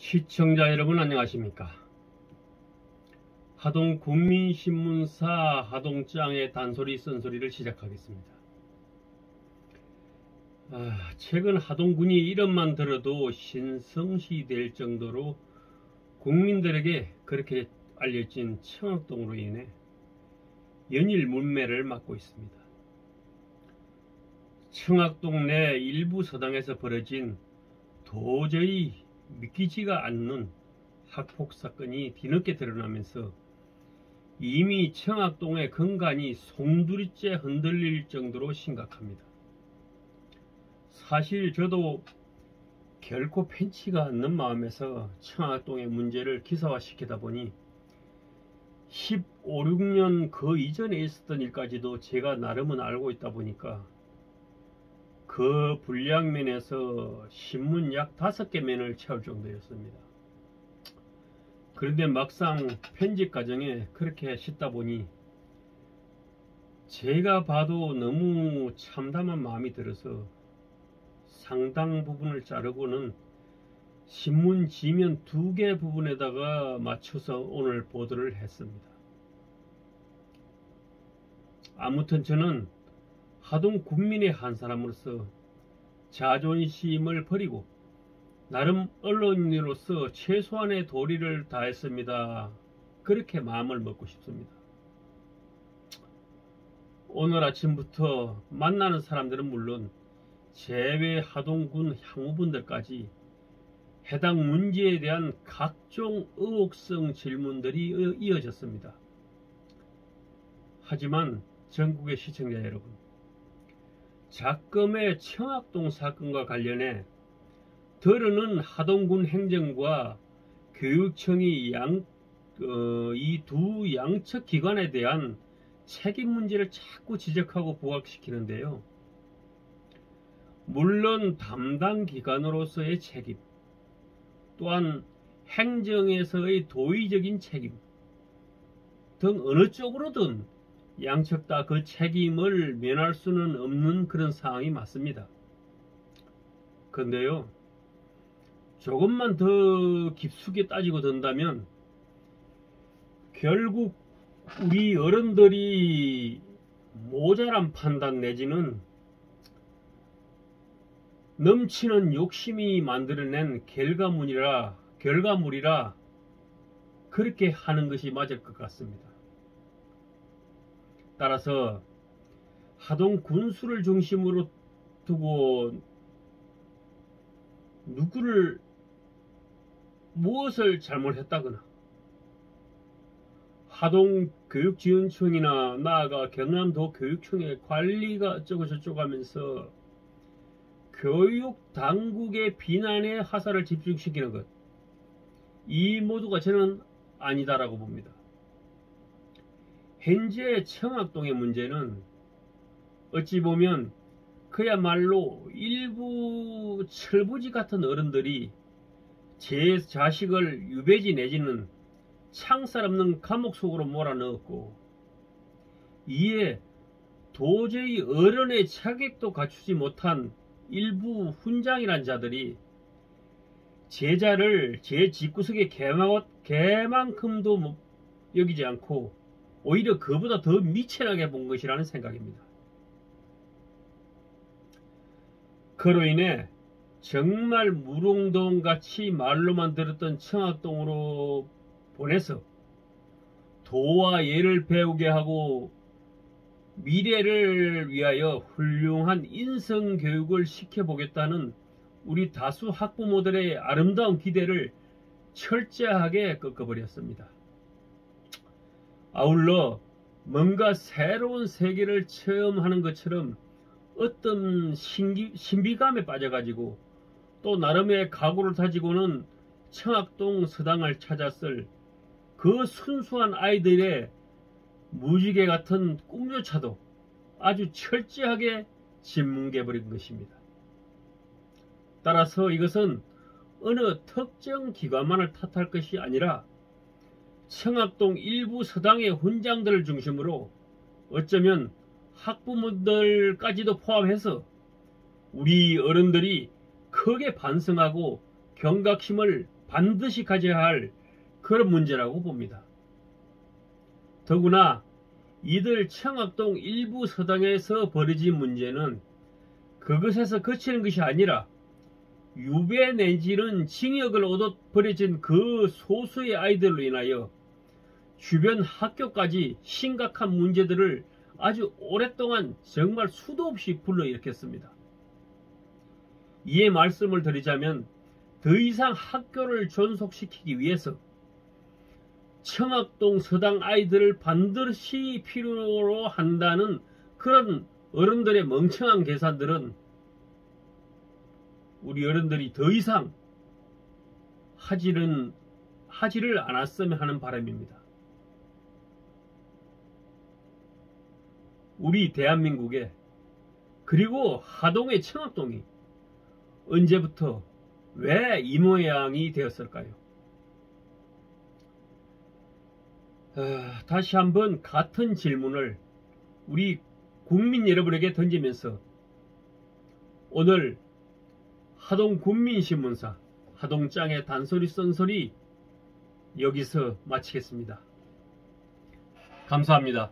시청자 여러분 안녕하십니까. 하동 국민신문사 하동장의 단소리 쓴소리를 시작하겠습니다. 최근 하동군이 이름만 들어도 신성시 될 정도로 국민들에게 그렇게 알려진 청학동으로 인해 연일 문매를 맞고 있습니다. 청학동 내 일부 서당에서 벌어진 도저히 믿기지가 않는 학폭사건이 뒤늦게 드러나면서 이미 청학동의 근간이 송두리째 흔들릴 정도로 심각합니다. 사실 저도 결코 편치가 않는 마음에서 청학동의 문제를 기사화시키다 보니 15, 16년 그 이전에 있었던 일까지도 제가 나름은 알고 있다 보니까 그 분량면에서 신문 약 5개 면을 채울 정도였습니다. 그런데 막상 편집 과정에 그렇게 싣다 보니 제가 봐도 너무 참담한 마음이 들어서 상당 부분을 자르고는 신문 지면 2개 부분에다가 맞춰서 오늘 보도를 했습니다. 아무튼 저는 하동 군민의 한 사람으로서 자존심을 버리고 나름 언론인으로서 최소한의 도리를 다했습니다. 그렇게 마음을 먹고 싶습니다. 오늘 아침부터 만나는 사람들은 물론 제외 하동군 향후분들까지 해당 문제에 대한 각종 의혹성 질문들이 이어졌습니다. 하지만 전국의 시청자 여러분, 작금의 청학동 사건과 관련해 드러는 하동군 행정과 교육청이 이 두 양측 기관에 대한 책임 문제를 자꾸 지적하고 부각시키는데요. 물론 담당 기관으로서의 책임, 또한 행정에서의 도의적인 책임 등 어느 쪽으로든 양측 다 그 책임을 면할 수는 없는 그런 상황이 맞습니다. 그런데요, 조금만 더 깊숙이 따지고 든다면 결국 우리 어른들이 모자란 판단 내지는 넘치는 욕심이 만들어낸 결과물이라 그렇게 하는 것이 맞을 것 같습니다. 따라서 하동 군수를 중심으로 두고 무엇을 잘못했다거나 하동 교육지원청이나 나아가 경남도 교육청의 관리가 어쩌고 저쩌고 하면서 교육 당국의 비난에 화살을 집중시키는 것, 이 모두가 저는 아니다라고 봅니다. 현재 청학동의 문제는 어찌 보면 그야말로 일부 철부지 같은 어른들이 제 자식을 유배지 내지는 창살 없는 감옥 속으로 몰아넣었고, 이에 도저히 어른의 자격도 갖추지 못한 일부 훈장이란 자들이 제자를 제 집구석에 개만큼도 여기지 않고 오히려 그보다 더 미천하게 본 것이라는 생각입니다. 그로 인해 정말 무릉도원같이 말로만 들었던 청학동으로 보내서 도와 예를 배우게 하고 미래를 위하여 훌륭한 인성교육을 시켜보겠다는 우리 다수 학부모들의 아름다운 기대를 철저하게 꺾어버렸습니다. 아울러 뭔가 새로운 세계를 체험하는 것처럼 어떤 신비감에 빠져가지고 또 나름의 각오를 다지고는 청학동 서당을 찾았을 그 순수한 아이들의 무지개 같은 꿈조차도 아주 철저하게 짓뭉개버린 것입니다. 따라서 이것은 어느 특정 기관만을 탓할 것이 아니라 청학동 일부 서당의 훈장들을 중심으로 어쩌면 학부모들까지도 포함해서 우리 어른들이 크게 반성하고 경각심을 반드시 가져야 할 그런 문제라고 봅니다. 더구나 이들 청학동 일부 서당에서 벌어진 문제는 그것에서 그치는 것이 아니라 유배 내지는 징역을 얻어 버려진 그 소수의 아이들로 인하여 주변 학교까지 심각한 문제들을 아주 오랫동안 정말 수도 없이 불러일으켰습니다. 이에 말씀을 드리자면 더 이상 학교를 존속시키기 위해서 청학동 서당 아이들을 반드시 필요로 한다는 그런 어른들의 멍청한 계산들은 우리 어른들이 더 이상 하지를 않았으면 하는 바람입니다. 우리 대한민국에, 그리고 하동의 청학동이 언제부터 왜 이 모양이 되었을까요? 다시 한번 같은 질문을 우리 국민 여러분에게 던지면서 오늘 하동 군민신문사 하동짱의 단소리 썬소리 여기서 마치겠습니다. 감사합니다.